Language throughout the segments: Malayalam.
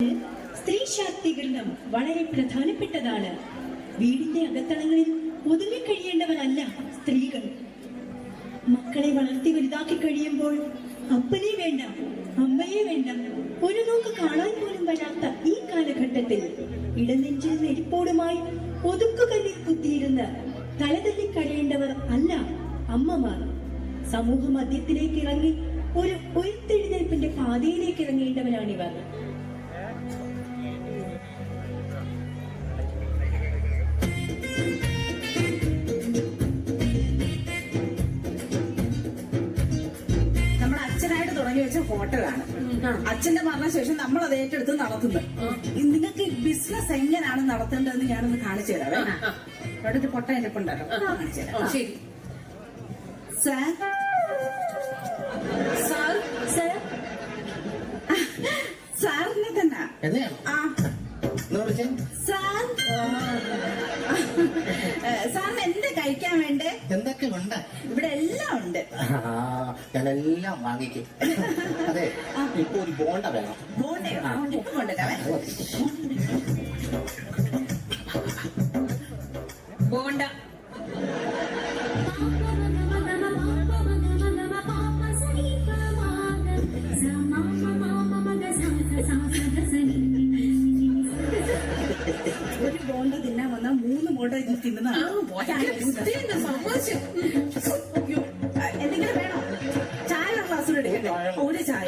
സ്ത്രീ ശാക്തീകരണം വളരെ പ്രധാനപ്പെട്ടതാണ്. വീടിന്റെ അകത്തളങ്ങളിൽ ഒതുങ്ങി കഴിയേണ്ടവരല്ല സ്ത്രീകൾ. മക്കളെ വളർത്തി വലുതാക്കി കഴിയുമ്പോൾ അപ്പനെ വേണ്ട, അമ്മയെ വേണ്ട, ഒരു നോക്ക് കാണാൻ പോലും വരാത്ത ഈ കാലഘട്ടത്തിൽ ഇടനെഞ്ചിൽ നെരിപ്പോടുമായി ഒതുക്കുകല്ലിൽ കുത്തിയിരുന്ന് തലതല്ലി കഴിയേണ്ടവർ അല്ല അമ്മമാർ. സമൂഹ മധ്യത്തിലേക്ക് ഇറങ്ങി ഒരു ഉയർത്തെഴുന്നേൽപ്പിന്റെ പാതയിലേക്ക് ഇറങ്ങേണ്ടവരാണിവർ. തുടങ്ങി വെച്ച ഹോട്ടലാണ്. അച്ഛന്റെ മരണശേഷം നമ്മൾ അത് ഏറ്റെടുത്ത് നടത്തുന്നത്. നിങ്ങൾക്ക് ബിസിനസ് എങ്ങനെയാണ് നടത്തേണ്ടതെന്ന് ഞാനൊന്ന് കാണിച്ചു തരാം. അവിടെ ഒരു പൊട്ട എന്നെപ്പുണ്ടല്ലോ, കാണിച്ചു തരാം. ശരി സാർ. സാർ സാർ സാറിനെ തന്നെ സാർ. സാറിന് എന്ത് കഴിക്കാൻ വേണ്ടേ? എന്തൊക്കെ ഉണ്ട് ഇവിടെ? എല്ലാം ഉണ്ട്. ഞാനെല്ലാം വാങ്ങിക്കും. അതെ, ഇപ്പൊ ഒരു ബോണ്ട വേണം. ബോണ്ടയോ? ഇപ്പൊ കൊണ്ടുവരാവേ. ബോണ്ട ഒരു ബോണ്ട തിന്നാൻ വന്നാൽ 3 ബോണ്ട ഇത് തിന്നുന്നതാണ്. എന്തെങ്കിലും വേണോ? ചായ ഒരു ഗ്ലാസ്സിലൂടെ? ഒരു ചായ.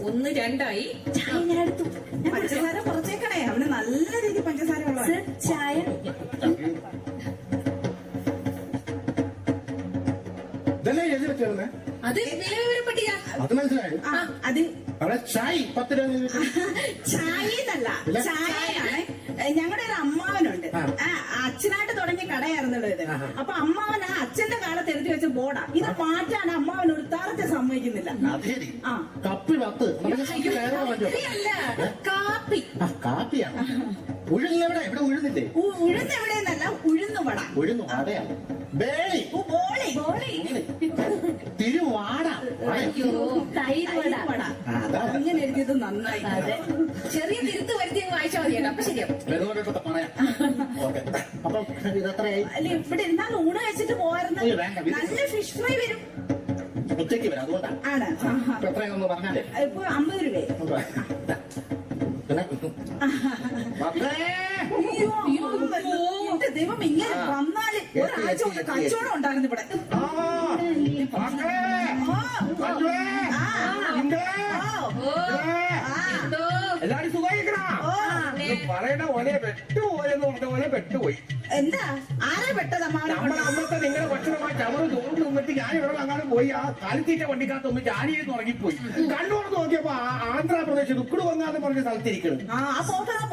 1 2 ചായ ഞാൻ എടുത്തു. പഞ്ചസാര കുറച്ചേക്കണേ, അവന് നല്ല രീതിയിൽ പഞ്ചസാര ഉള്ള ചായ. അത് മനസ്സിലായി. അത് ചായ 10 രൂപ. ചായന്നല്ല, ചായയാണ്. ഞങ്ങളുടെ ഒരു അമ്മാവനുണ്ട്. അച്ഛനായിട്ട് തുടങ്ങിയ കടയായിരുന്നല്ലോ ഇത്. അപ്പൊ അമ്മാവൻ ആ അച്ഛന്റെ കാലത്ത് എഴുതി വെച്ച ബോർഡാ. ഇത് മാറ്റാൻ അമ്മാവൻ ഒരു തറച്ച് സമ്മതിക്കുന്നില്ല. കപ്പി 10. കാപ്പി. കാപ്പിയാണ്. ഉഴുന്നെവിടെ? ഇവിടെ ഉഴുന്നില്ലേ? ഉഴുന്ന് എവിടെയെന്നല്ല, ഉഴുന്നുവട. ഉഴുന്നു വടയാണ്. ബേളി. തിരുവാട. അങ്ങനെ എഴുതിയത് നന്നായി. ചെറിയ തിരുത്ത് വരുത്തി വായിച്ചാൽ മതിയല്ലോ. അപ്പൊ ശരിയാവും. പറയാം. അപ്പൊ ഇതെത്രയായി? അല്ല, ഇവിടെ ഇരുന്നാൽ ഊണ് കഴിച്ചിട്ട് പോയിരുന്നു. നല്ല ഫിഷ് ഫ്രൈ വരും. ഉച്ചയ്ക്ക് വരും, അതുകൊണ്ടാണ്. ആണ്. എത്രയാണെന്ന് പറഞ്ഞാലേ? ഇപ്പൊ 50 രൂപ. ദൈവം, ഇങ്ങനെ വന്നാല് ഒരാഴ്ച കൊണ്ട് കച്ചവടം ഉണ്ടായിരുന്നു ഇവിടെ. എല്ലാരും സുഖമായിരിക്കണോ? പറയണ പോലെ പെട്ടുപോയെന്ന് പറഞ്ഞ പോലെ പെട്ടുപോയി. എന്താ? ആരാ പെട്ടത്? നമ്മളെ അന്നത്തെ നിങ്ങളുടെ ഭക്ഷണമായി ചവറ് തോന്നി നിന്നിട്ട് ഞാൻ ഇവിടെ അങ്ങാനും പോയി. ആ കാലിത്തീറ്റ വണ്ടിക്കകത്തൊന്ന് ചാടിയെന്ന് ഉറങ്ങിപ്പോയി. കണ്ണൂർന്ന് നോക്കിയപ്പോ ആന്ധ്രാപ്രദേശ് ദുഃഖട് വന്നാന്ന് പറഞ്ഞ സ്ഥലത്തിരിക്കണം.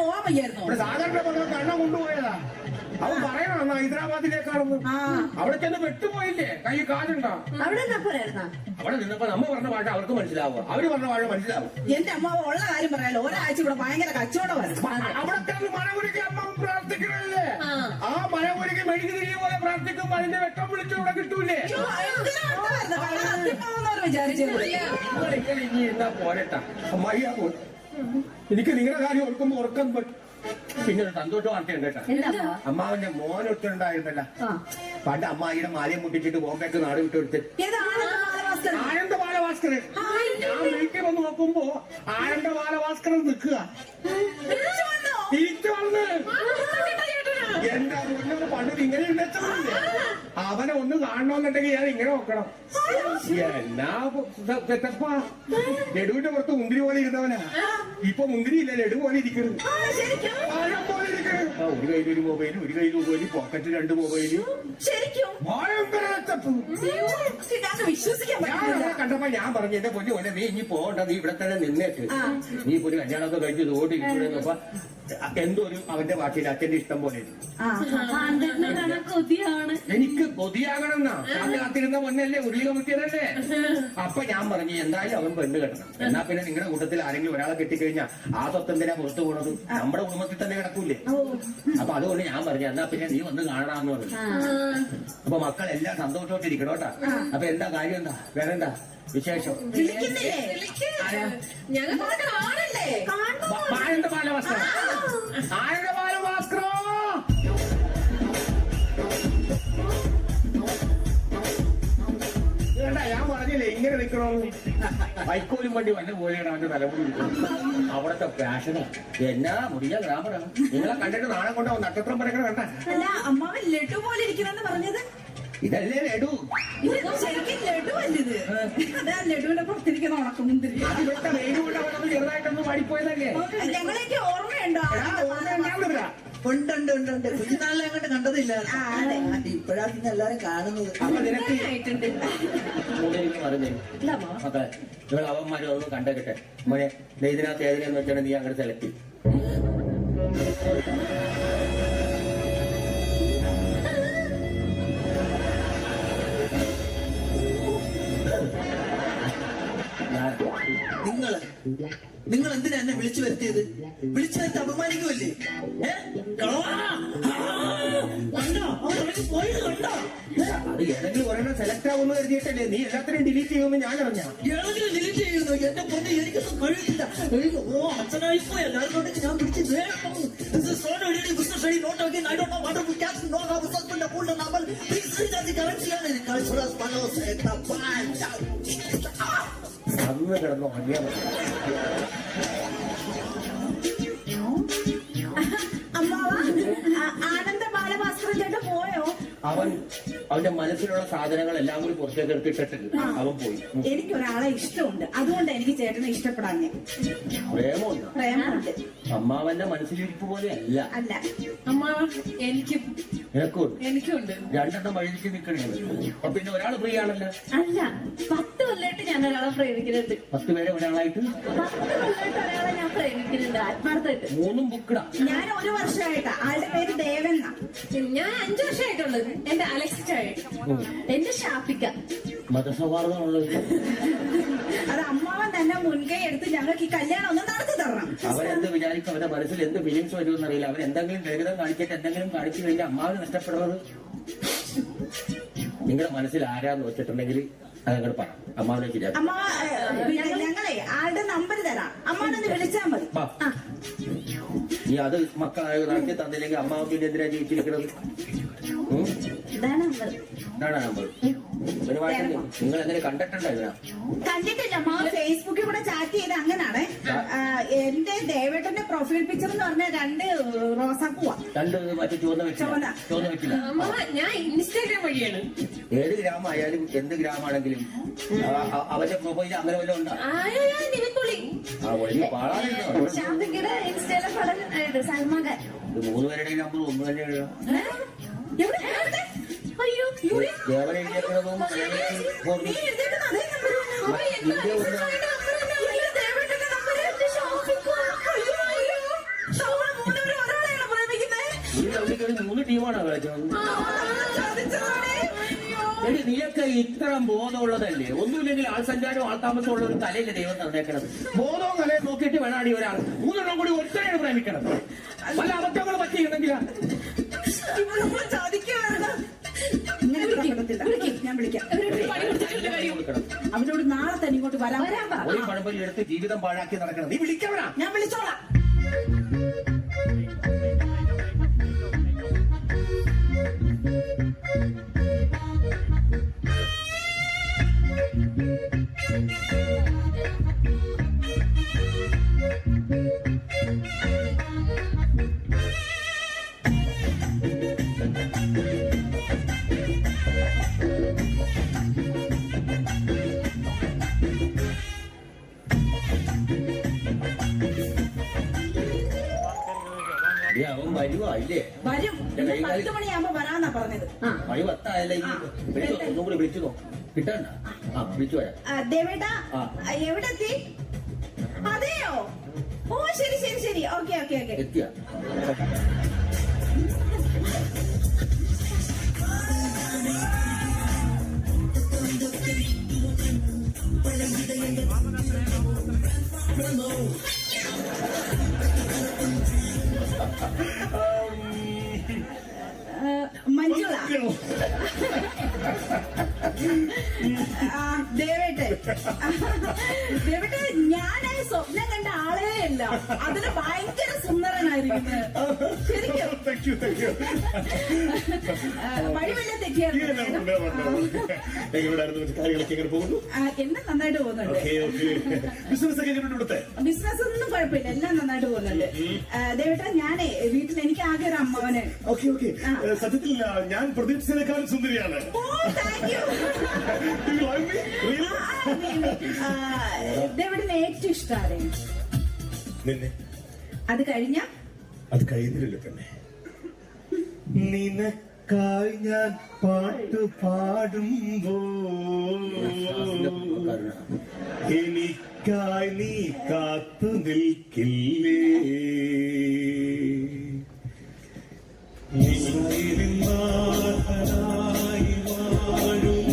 പോവാൻ വയ്യായിരുന്നു. ഇവിടെ സാധാരണ പറഞ്ഞ കണ്ണ കൊണ്ടുപോയതാ. അവൻ പറയണ ഹൈദരാബാദിലേക്കാണെന്ന്. അവിടെ ചെന്ന് പെട്ടുപോയില്ലേ? കൈ കാലുണ്ടോ? അവിടെ പോരായിരുന്ന? അവിടെ നിന്നപ്പോ നമ്മ പറഞ്ഞ ഭാഷ അവർക്ക് മനസ്സിലാവുക, അവര് പറഞ്ഞ ഭാഷ മനസ്സിലാവും. എന്റെ അമ്മാവ് ഉള്ള കാര്യം പറയാലോ, ഒരാഴ്ച ഇവിടെ ഭയങ്കര കച്ചവടമായിരുന്നു. അവിടെ കിടന്ന് മഴ കുരുക്കി അമ്മ പ്രാർത്ഥിക്കണല്ലേ? ആ മഴ കുരുക്കി മെഴുകി തിരികെ പോലെ പ്രാർത്ഥിക്കുമ്പോ അതിന്റെ വെട്ടം വിളിച്ചു ഇവിടെ കിട്ടൂലേ? ഇനി എന്താ പോരട്ടാ അമ്മായി. എനിക്ക് നിങ്ങളുടെ കാര്യം ഓർക്കുമ്പോ ഉറക്കം പിന്നെ ഒരു സന്തോഷ വാർത്തയുണ്ട് കേട്ടാ. അമ്മാവന്റെ മോനൊത്തുണ്ടായിരുന്നല്ല, പണ്ട് അമ്മായിയുടെ മാലയും മുട്ടിച്ചിട്ട് ബോംബെക്ക് നാട് വിട്ടുകൊടുത്ത് ആനന്ദ ബാലഭാസ്കരൻ. ഞാൻ വീട്ടിൽ വന്ന് നോക്കുമ്പോ ആനന്ദ ബാലഭാസ്കരൻ നിൽക്കുക. തിരിച്ചു വന്ന് എന്റെ മുന്നോട്ട് പണ്ട് ഇങ്ങനെ ഉണ്ടല്ലേ, അവനെ ഒന്ന് കാണണമെന്നുണ്ടെങ്കിൽ ഞാൻ ഇങ്ങനെ നോക്കണം. എന്നാ സെറ്റപ്പാ. ലഡുവിന്റെ പുറത്ത് മുന്തിരി പോലെ ഇരുന്നവനാ. ഇപ്പൊ മുന്തിരി ഇല്ല, ലഡു പോലെ ഇരിക്കുന്നത്. ഒരു കയ്യിൽ ഒരു മൊബൈല്, ഒരു കയ്യിൽ മൊബൈല്, പോക്കറ്റ് 2 മൊബൈല്. ഭയങ്കര കണ്ടപ്പോ ഞാൻ പറഞ്ഞു, എന്റെ പൊന്നു പോലെ നീ ഇനി പോകണ്ട, നീ ഇവിടെ തന്നെ നിന്നേക്ക്. നീ ഇപ്പൊ ഒരു കല്യാണമൊക്കെ കഴിച്ച് തോട്ടിരിക്കുന്നപ്പോ എന്തോ ഒരു അവന്റെ ഭാഷയിൽ അച്ഛന്റെ ഇഷ്ടം പോലെ. എനിക്ക് കൊതിയാകണം എന്നാ കാത്തിരുന്ന പൊന്നല്ലേ, ഉരുളിക മുറ്റിയതല്ലേ. അപ്പൊ ഞാൻ പറഞ്ഞു എന്തായാലും അവൻ പെണ്ണ് കെട്ടണം. എന്നാ പിന്നെ നിങ്ങളുടെ കൂട്ടത്തിൽ ആരെങ്കിലും ഒരാളെ കെട്ടിക്കഴിഞ്ഞാൽ ആ സ്വത്തെന്തിനാ പുറത്തു പോണത്? നമ്മുടെ കുടുംബത്തിൽ തന്നെ കിടക്കൂലേ? അപ്പൊ അതുകൊണ്ട് ഞാൻ പറഞ്ഞു എന്നാ പിന്നെ നീ വന്ന് കാണാന്ന് പറഞ്ഞു. അപ്പൊ മക്കളെല്ലാം സന്തോഷമായിട്ടിരിക്കണം കേട്ടാ. അപ്പൊ എന്താ കാര്യം? എന്താ വേറെന്താ വിശേഷം? ഞങ്ങൾ കാണല്ലേ? ആരുടെ ബാലഭാസ്കർ? ആരുടെ ബാലഭാസ്കറോ? വേണ്ട, ഞാൻ പറഞ്ഞില്ലേ ഇങ്ങനെ നിൽക്കണമെന്ന്. വൈക്കോലും വണ്ടി വല്ല പോലെയാണ് അവന്റെ തലമുടി. അവിടത്തെ ഫാഷനാ. എന്നാ മുടിയ ഗ്രാമറാണ്. നിങ്ങളെ കണ്ടിട്ട് നാളെ കൊണ്ടാവും നക്ഷത്രം പരക്കണ കണ്ട. അല്ല അമ്മാവൻ ലഡു പോലെ ഇരിക്കണമെന്ന് പറഞ്ഞത് ഇതല്ലേ ലഡു? ഇത് ശരിക്കും ലഡു അല്ലത്. അതാ ലഡുവിന്റെ പുറത്തിരിക്കുന്ന ഉണക്കമുന്തിരി. അത് ഇവിടുത്തെ വെയിൽ കൊണ്ട് അവിടെ ചെറുതായിട്ടൊന്ന് മടിപ്പോയതല്ലേ? ഞങ്ങളെയൊക്കെ ഓർമ്മയുണ്ടോ ഉണ്ട് കുഞ്ഞുനാളിലെ അങ്ങോട്ട് കണ്ടതില്ല. ഇപ്പോഴാ പിന്നെ എല്ലാരും കാണുന്നത്. അപ്പൊ നിനക്ക് ആയിട്ടുണ്ട്. മൂന്നിലേക്ക് മറിഞ്ഞേ മക്കളെ, നിങ്ങൾ അവന്മാരും അതൊന്നും കണ്ടേക്കട്ടെ. മോനെ ഇതിനകത്ത് ഏതിനെന്ന് വെച്ചാൽ നീ അങ്ങനെ സെലക്ട് ചെയ്യും. നിങ്ങൾ എന്തിനാ എന്നെ വിളിച്ചു വരുത്തിയത്? വിളിച്ചു വരുത്തി അപമാനിക്കുമല്ലേ? അത് ഏതെങ്കിലും ഒരെണ്ണം സെലക്ട് ആവുമെന്ന് കരുതിയിട്ടല്ലേ നീ എല്ലാത്തിനും ഡിലീറ്റ് ചെയ്യുമെന്ന് ഞാൻ അറിഞ്ഞ. ഏതെങ്കിലും ഡിലീറ്റ് ചെയ്യുന്നു എന്റെ പൊന്നെ, എനിക്കൊന്നും കഴിയില്ല. അച്ഛനായിപ്പോ എല്ലാവരോടും ഞാൻ പിടിച്ച് അന്ന് കിടന്നു മതിയാ മതി. അമ്മാവ ആനന്ദ ബാലഭാസ്കർ ചേട്ടൻ പോയോ? അവന്റെ മനസ്സിലുള്ള സാധനങ്ങൾ എല്ലാം കൂടി പുറത്തേക്ക് എടുത്തിട്ടിട്ട് അവൻ പോയി. എനിക്കൊരാളെ ഇഷ്ടമുണ്ട്, അതുകൊണ്ട് എനിക്ക് ചേട്ടനെ ഇഷ്ടപ്പെടാഞ്ഞേ. പ്രേമമുണ്ട്. പ്രേമുണ്ട്. അമ്മാവന്റെ മനസ്സിലിരിപ്പ് പോലെ അല്ല. അല്ല അമ്മ എനിക്കും എനിക്കുണ്ട്. രണ്ടെണ്ണം വഴിക്ക് നിൽക്കണേ. അപ്പൊ പിന്നെ ഒരാൾ ഫ്രീ ആണല്ലോ. അല്ല, 10 കൊല്ലമായിട്ട് ഞാൻ ഒരാളെ പ്രേമിക്കുന്നുണ്ട്. 10 പേരെ ഒരാളായിട്ട് 10 കൊല്ലമായിട്ട് ഒരാളെ ഞാൻ പ്രേമിക്കുന്നുണ്ട് ആത്മാർത്ഥമായിട്ട്. 3 ബുക്കിടാ. ഞാൻ 1 വർഷമായിട്ടാ. ആളുടെ പേര് ദേവെന്ന. ഞാൻ 5 വർഷമായിട്ടുള്ളത്. എന്റെ അലക്സ് ചായ. എന്റെ ഷാഫിക്ക. മതസൗഹാർദ്ദമുള്ളത്. അത് അമ്മാവൻ തന്നെ മുൻകൈ എടുത്ത് ഞങ്ങൾക്ക് ഈ കല്യാണം ഒന്ന് നടത്തി തരണം. അവരെന്ത് വിചാരിക്കും, അവരുടെ മനസ്സിൽ എന്ത് ഫീലിങ്സ് വരുമെന്ന് അറിയില്ല. അവൻ എന്തെങ്കിലും ലളിതം കാണിച്ചിട്ട് എന്തെങ്കിലും കാണിച്ചു കഴിഞ്ഞാൽ അമ്മാവിന് നഷ്ടപ്പെടുന്നത്. നിങ്ങളുടെ മനസ്സിൽ ആരാന്ന് വെച്ചിട്ടുണ്ടെങ്കിൽ അതങ്ങോട്ട് പറ. അമ്മാവിനെ ശരിയാക്കും. അമ്മ ഞങ്ങളെ ആളുടെ നമ്പർ തരാം, അമ്മാവനൊന്ന് വിളിച്ചാൽ മതി. നീ അത് മക്കളായ നടത്തി തന്നില്ലെങ്കിൽ അമ്മാവ് പിന്നെ എന്തിനാ ജീവിച്ചിരിക്കുന്നത്? ഇതാണ് നമ്പർ. ഇതാണ് നമ്പർ. നിങ്ങൾ എങ്ങനെ കണ്ടിട്ടുണ്ടോ ഇതിനാ? കണ്ടിട്ടില്ല. അമ്മാവൻ ഫേസ്ബുക്കിൽ കൂടെ ചാറ്റ് ചെയ്ത് അങ്ങനാണ്. എന്റെ ദേവേട്ടന്റെ പ്രൊഫൈൽ പിക്ചർ എന്ന് പറഞ്ഞാൽ 2 റോസാപ്പൂവാ. 2 മറ്റേ ചുവന്ന വെച്ചില്ല. അമ്മ ഞാൻ ഇൻസ്റ്റാഗ്രാം വഴിയാണ്. ഏത് ഗ്രാമമായാലും എന്ത് ഗ്രാമാണെങ്കിലും അവന്റെ പ്രൊഫൈൽ അങ്ങനെ വല്ലതും ഉണ്ടോ? ആ വലിയ പാടാറുണ്ടോ? ഷാഫിക്കയുടെ ഇൻസ്റ്റയിലെ പടം സൽമാൻ ഖാൻ. 3 പേരുടെയും നമ്പർ ഒന്ന് തന്നെ എഴുതാം. അയ്യോ ദേവൻ എഴുതിയേക്കുന്നതും നീ എഴുതിയേക്കുന്ന അതേ നമ്പർ ഇന്ത്യ ഒന്ന് ഈ അവധിക്ക് 3 ടീമാണ് കളിക്കുന്നത്. എടി നീയൊക്കെ ഇത്ര ബോധമുള്ളതല്ലേ? ഒന്നുമില്ലെങ്കിൽ ആൾ സഞ്ചാരം ആൾതാമസം ഉള്ള ഒരു തലയിലെ ദൈവം തന്നേക്കണത്. ബോധവും കലയും നോക്കിയിട്ട് വേണം അടി ഒരാൾ 3 കൂടി ഒറ്റയാണ് പ്രേമിക്കണത്. വല്ല അബദ്ധങ്ങൾ പറ്റിയിരുന്നെങ്കിലാ. ഞാൻ വിളിക്കാം. അവനോട് നാളെ തന്നെ ഇങ്ങോട്ട് വരാൻ പറ. ഒരു പഴമ്പൊരി എടുത്ത് ജീവിതം പാഴാക്കി നടക്കണം. നീ വിളിക്കവനാ. ഞാൻ വിളിച്ചോളാം. അവൻ വരുവാ ഇല്ലേ? വരും. 10 മണിയാകുമ്പോ വരാന്നാ പറഞ്ഞത്. വഴി 10 ആയല്ലേ? ഒന്നും കൂടി വിളിച്ചു നോക്കാം. കിട്ടണ്ട. വിളിച്ചു വരാം. ദേവേട്ടാ എവിടെ എത്തി? അതെയോ? ഓ ശരി ശരി ശരി. Okay okay okay. എത്തിയാ? മഞ്ജുള. ദേവേട്ടെ ദേവേട്ടെ ഞാനായി സ്വപ്നം കണ്ട ആളേ അല്ല. അതിന് ഭയങ്കര സുന്ദരനായിരിക്കുന്നത്. ശരിക്കും താങ്ക് യു താങ്ക് യു. വഴിവല്ല തെറ്റിയായിരുന്നു. എങ്ങനെയായിരുന്നു കാര്യങ്ങളൊക്കെ എങ്ങനെ പോകുന്നു? എല്ലാം നന്നായിട്ട് പോകുന്നുണ്ട്. Okay okay. ബിസിനസ് ഒക്കെ എങ്ങനെയുണ്ട് ഇവിടുത്തെ? ബിസിനസ് ഒന്നും കുഴപ്പമില്ല, എല്ലാം നന്നായിട്ട് പോകുന്നുണ്ട്. ദേവേട്ടാ, ഞാനേ വീട്ടിൽ എനിക്ക് ആകെ ഒരു അമ്മാവന്. Okay okay. സത്യത്തിൽ ഞാൻ പ്രതീക്ഷിച്ചതിനേക്കാളും സുന്ദരിയാണ്. Thank you. Do you like me? Really? ദേവേട്ടന് ഏറ്റവും ഇഷ്ടമാണ് നിന്നെ അത് കഴിഞ്ഞ അത് കഴിയുന്നില്ലല്ലോ തന്നെ. നിനക്കായി ഞാൻ പാട്ട് പാടുമ്പോ എനിക്കായി നീ കാത്തു നിൽക്കില്ലേ? നാഥനായി വാഴും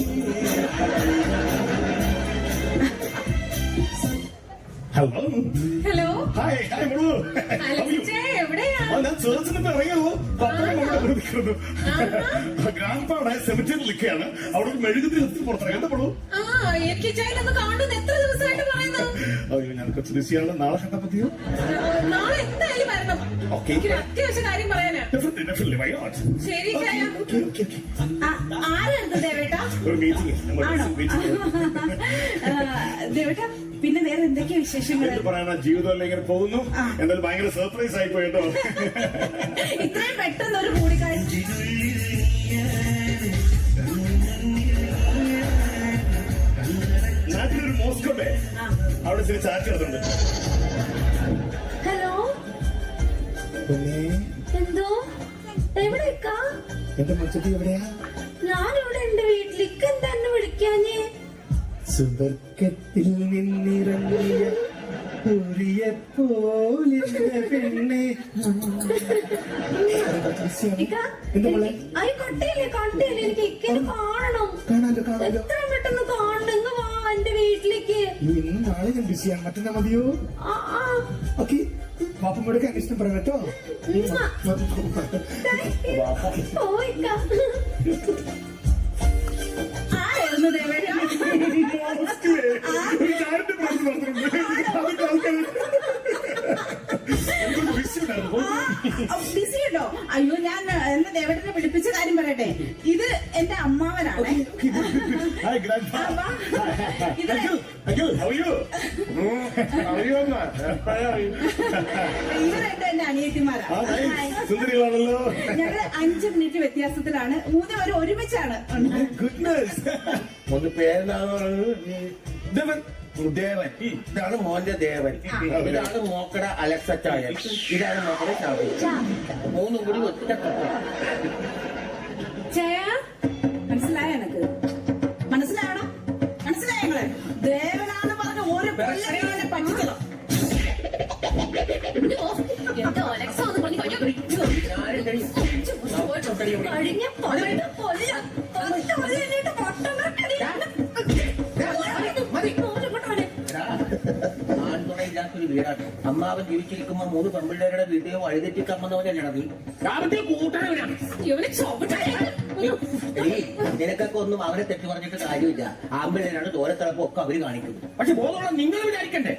ഹലോ ഹലോ ഹായ് ഹായ് മോളു. അലക്സേ, എവിടെയാ? ഞാൻ ചേർച്ചിന് ഇറങ്ങിയോ നിൽക്കുന്നു. ഗ്രാൻഡ് പാടെ സെമിറ്ററിൽ നിൽക്കുകയാണ്. അവിടെ ഒരു മെഴുകുതിരി എത്തി പുറത്തിറങ്ങി. എന്താ പടു? എനിക്ക് ചേട്ടനൊന്ന് കാണുന്നു. എത്ര ദിവസമായിട്ട് പറയുന്നു. അയ്യോ ഞാൻ കുറച്ച് ബിസിയാണ്. നാളെ കണ്ടാ മതിയോ? നാളെ എന്തായാലും വരണം. ഓക്കെ. എനിക്ക് അത്യാവശ്യ കാര്യം പറയാനാ. Definitely why not. ശരി ചായ. Okay okay okay. ആരായിരുന്നു ദേവേട്ടാ? ഒരു മീറ്റിംഗ്. ആണോ? ദേവേട്ടാ, പിന്നെ വേറെ എന്തൊക്കെയാ വിശേഷങ്ങൾ? എന്ത് പറയാനാ, ജീവിതമല്ല ഇങ്ങനെ പോകുന്നു. എന്തായാലും ഭയങ്കര സർപ്രൈസ് ആയി പോയിട്ടോ. ഇത്രയും പെട്ടെന്ന് ഒരു കൂടിക്കാഴ്ച. നാട്ടിലൊരു മോസ്കോട്ടെ അവിടെ ചില ചാറ്റ് എടുത്തുണ്ട്. ഹലോ, എന്തോ എവിടേക്കാ? എന്റെ മച്ചത്തി എവിടെയാ? ഞാനിവിടെ എന്റെ വീട്ടിലേക്ക്. എന്താ എന്നെ വിളിക്കാഞ്ഞേ? സുബർക്കത്തിൽ നിന്നിറങ്ങിയ പോലെ പെണ്ണെ. കട്ടയില്ലേ കട്ടയില്ലേ, എനിക്ക് ഇക്കനെ കാണണം. കാണാലോ കാണാലോ. എത്രയും പെട്ടെന്ന് കാണണം. ഇങ്ങ് വാ എന്റെ വീട്ടിലേക്ക്. ഇന്ന് നാളെ ഞാൻ ബിസിയാണ്. മറ്റന്നാ മതിയോ? ഓക്കെ. പാപ്പമ്മയുടെ അന്വേഷണം പറയാം കേട്ടോ. പോയിക്കാ. ആരായിരുന്നു ദേവേട്ടാ? ഒരു ചാരിറ്റി പ്രവർത്തനം നടത്തുന്നുണ്ട്. അതൊക്കെ ആൾക്കാർ ബിസി ഉണ്ടോ? അയ്യോ, ഞാൻ എന്നെ ദേവേട്ടനെ വിളിപ്പിച്ച കാര്യം പറയട്ടെ. ഇത് എന്റെ അമ്മാവനാണ്. ഹായ് ഗ്രാൻഡ് ഫാ. ഇവരെന്റെ എന്റെ അനിയത്തിമാരാ. സുന്ദരികളാണല്ലോ. ഞങ്ങള് 5 മിനിറ്റ് വ്യത്യാസത്തിലാണ്. 3 പേരും ഒരുമിച്ചാണ്. ഗുഡ്നസ്. ഒന്ന് പേരെന്താന്ന് പറയുന്നത് ദേവൻ. ദേവൻ. ഇതാണ് മോന്റെ ദേവൻ. ഇതാണ് മോക്കട അലക്സ ചായൻ. ഇതാണ് മോക്കട ചാവി. മൂന്നും കൂടി ഒറ്റ ചായ മനസ്സിലായ എനക്ക്? മനസ്സിലായണോ? മനസ്സിലായങ്ങളെ? ദേവനാന്ന് പറഞ്ഞ ഒരു കൊല്ലനെ പറ്റിച്ചതോ? എന്റെ ഒലക്സ ഒന്ന് പറഞ്ഞ് കഴിഞ്ഞ ആൺതുണയില്ലാത്തൊരു വീടാണ്. അമ്മാവൻ ജീവിച്ചിരിക്കുമ്പോ 3 പെൺപിള്ളേരുടെ വീട്ടിൽ വഴിതെറ്റിക്കമ്മെന്നവരല്ലടാ നീ. കൂട്ടണവനാണ്. നിനക്കൊക്കെ ഒന്നും അവരെ തെറ്റ് പറഞ്ഞിട്ട് കാര്യമില്ല. ആമ്പിള്ളേരാണ് തോരത്തിളപ്പം ഒക്കെ അവര് കാണിക്കുന്നത്. പക്ഷെ ബോധമുള്ള നിങ്ങൾ വിചാരിക്കണ്ടേ?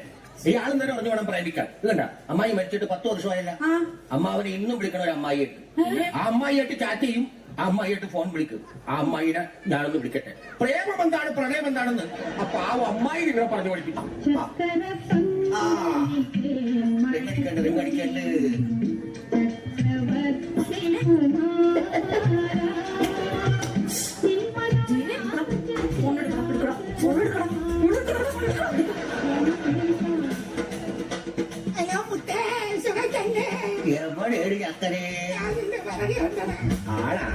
ഇയാളും തന്നെ പറഞ്ഞു വേണം പ്രേമിക്കാൻ. ഇത് കണ്ട, അമ്മായി മരിച്ചിട്ട് 10 വർഷമായല്ല. അമ്മാവനെ ഇന്നും വിളിക്കണ ഒരു അമ്മായിയായിട്ട്. ആ അമ്മായിയായിട്ട് ചാറ്റ് ചെയ്യും. ആ അമ്മായിയായിട്ട് ഫോൺ വിളിക്കും. ആ അമ്മായിനെ ഞാനൊന്ന് വിളിക്കട്ടെ. പ്രേമം എന്താണ്, പ്രണയം എന്താണെന്ന് അപ്പൊ ആ അമ്മായി നിങ്ങളെ പറഞ്ഞു പഠിപ്പിക്കും. റിങ്ങടിക്കണ്ട്. എവിടെയാണ് അക്കരെ? ആണാ?